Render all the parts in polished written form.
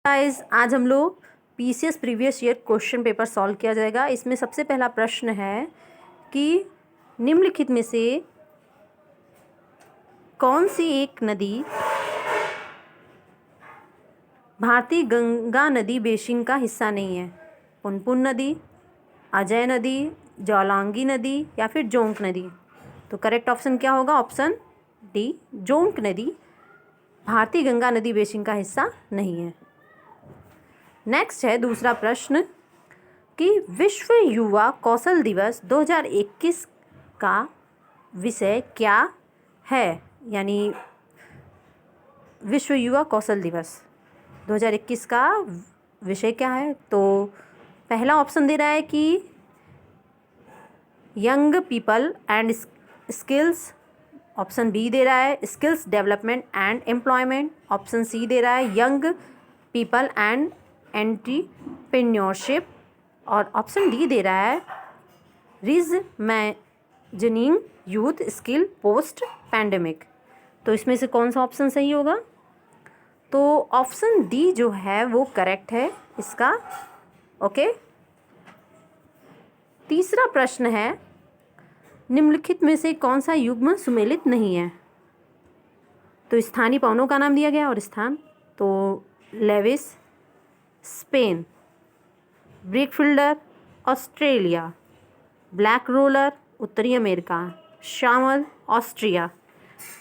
Guys, आज हम लोग PCS previous year question paper solve किया जाएगा। इसमें सबसे पहला प्रश्न है कि निम्नलिखित में से कौन सी एक नदी भारतीय गंगा नदी बेसिन का हिस्सा नहीं है? पुनपुन नदी, अजय नदी, जौलांगी नदी या फिर जोंक नदी। तो करेक्ट ऑप्शन क्या होगा? ऑप्शन डी, जोंक नदी भारतीय गंगा नदी बेसिन का हिस्सा नहीं है। नेक्स्ट है दूसरा प्रश्न कि विश्व युवा कौशल दिवस 2021 का विषय क्या है? यानी विश्व युवा कौशल दिवस 2021 का विषय क्या है? तो पहला ऑप्शन दे रहा है कि young people and skills, option B दे रहा है skills development and employment, option C दे रहा है यंग पीपल एंड एंटरप्रेन्योरशिप और ऑप्शन डी दे रहा है reimagining youth skill post pandemic. तो इसमें से कौन सा ऑप्शन सही होगा? तो ऑप्शन डी जो है वो करेक्ट है इसका। ओके, तीसरा प्रश्न है निम्नलिखित में से कौन सा युग्म सुमेलित नहीं है? तो स्थानीय पवनों का नाम दिया गया और स्थान, तो लेविस Spain, brickfielder Australia, black roller उत्तरी अमेरिका, शामल ऑस्ट्रिया।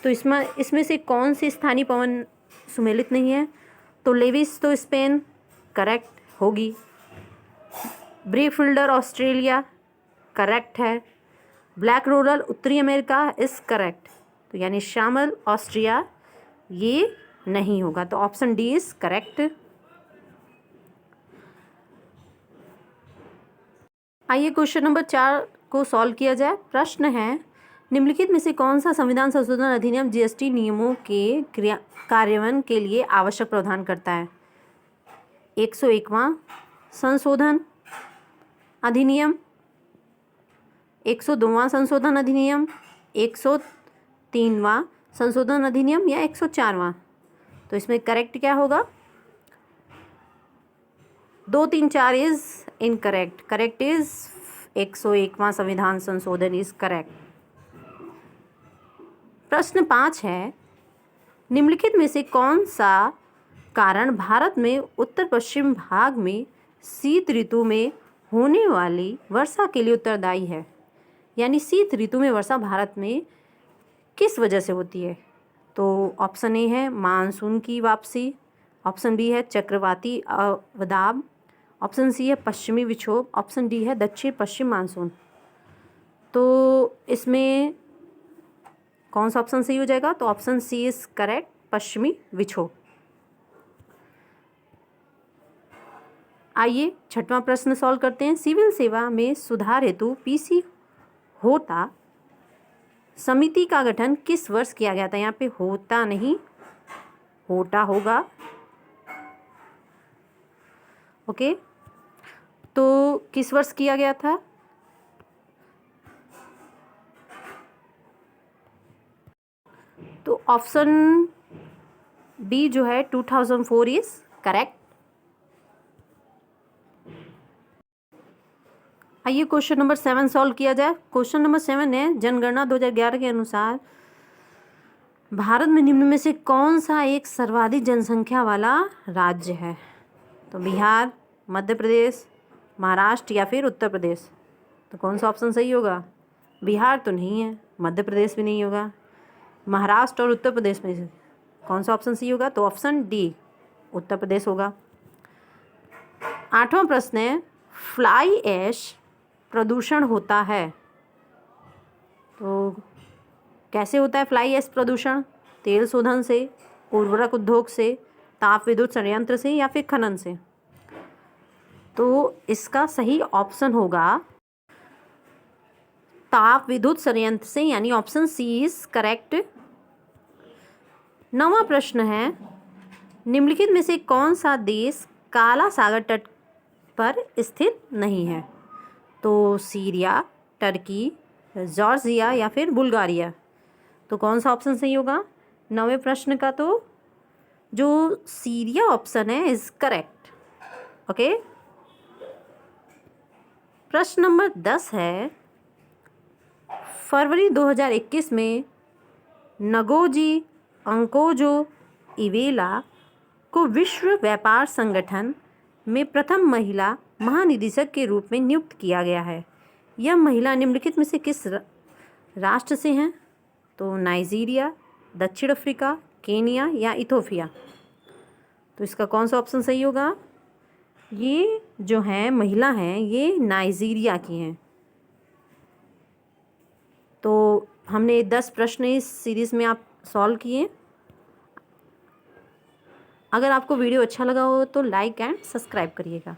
तो इसमें से कौन सी स्थानीय पवन सुमेलित नहीं है? तो लेविस तो स्पेन करेक्ट होगी, ब्रिकफिल्डर ऑस्ट्रेलिया करेक्ट है, ब्लैक रोलर उत्तरी अमेरिका इज करेक्ट। तो यानी शामल ऑस्ट्रिया ये नहीं होगा। तो ऑप्शन डी इज करेक्ट। आइए क्वेश्चन नंबर 4 को सॉल्व किया जाए। प्रश्न है निम्नलिखित में से कौन सा संविधान संशोधन अधिनियम जीएसटी नियमों के कार्यान्वयन के लिए आवश्यक प्रावधान करता है? 101वां संशोधन अधिनियम, 102वां संशोधन अधिनियम, 103वां संशोधन अधिनियम या 104वां। तो इसमें करेक्ट क्या होगा? 2, 3, 4 इज इनकरेक्ट। करेक्ट इज 101वां संविधान संशोधन इज करेक्ट। प्रश्न 5 है निम्नलिखित में से कौन सा कारण भारत में उत्तर पश्चिम भाग में शीत ऋतु में होने वाली वर्षा के लिए उत्तरदायी है? यानी शीत ऋतु में वर्षा भारत में किस वजह से होती है? तो ऑप्शन ए है मानसून की वापसी, ऑप्शन बी है चक्रवाती अवदाब, ऑप्शन सी है पश्चिमी विक्षोभ, ऑप्शन डी है दक्षिण पश्चिम मानसून। तो इसमें कौन सा ऑप्शन सही हो जाएगा? तो ऑप्शन सी इज करेक्ट, पश्चिमी विक्षोभ। आइए छठवां प्रश्न सॉल्व करते हैं। सिविल सेवा में सुधार हेतु पीसी होता समिति का गठन किस वर्ष किया गया था? यहाँ पे होता नहीं होता होगा। ओके, तो किस वर्ष किया गया था? तो ऑप्शन बी जो है 2004 इज करेक्ट। आइए क्वेश्चन नंबर 7 सॉल्व किया जाए। क्वेश्चन नंबर 7 है जनगणना 2011 के अनुसार भारत में निम्न में से कौन सा एक सर्वाधिक जनसंख्या वाला राज्य है? तो बिहार, मध्य प्रदेश, महाराष्ट्र या फिर उत्तर प्रदेश। तो कौन सा ऑप्शन सही होगा? बिहार तो नहीं है, मध्य प्रदेश भी नहीं होगा, महाराष्ट्र और उत्तर प्रदेश में से कौन सा ऑप्शन सही होगा? तो ऑप्शन डी उत्तर प्रदेश होगा। 8वां प्रश्न है फ्लाई ऐश प्रदूषण होता है। तो कैसे होता है फ्लाई ऐश प्रदूषण? तेल शोधन से, उर्वरक उद्योग से, ताप विद्युत संयंत्र से या फिर खनन से। तो इसका सही ऑप्शन होगा ताप विद्युत संयंत्र से, यानी ऑप्शन सी इज करेक्ट। 9वां प्रश्न है निम्नलिखित में से कौन सा देश काला सागर तट पर स्थित नहीं है? तो सीरिया, टर्की, जॉर्जिया या फिर बुल्गारिया। तो कौन सा ऑप्शन सही होगा 9वें प्रश्न का? तो जो सीरिया ऑप्शन है इज करेक्ट। ओके, प्रश्न नंबर 10 है, फरवरी 2021 में नगोजी अंकोजो इवेला को विश्व व्यापार संगठन में प्रथम महिला महानिदेशक के रूप में नियुक्त किया गया है। यह महिला निम्नलिखित में से किस राष्ट्र से हैं? तो नाइजीरिया, दक्षिण अफ्रीका, केनिया या इथोपिया। तो इसका कौन सा ऑप्शन सही होगा? ये जो है महिला हैं ये नाइजीरिया की हैं। तो हमने 10 प्रश्न इस सीरीज़ में आप सॉल्व किए। अगर आपको वीडियो अच्छा लगा हो तो लाइक एंड सब्सक्राइब करिएगा।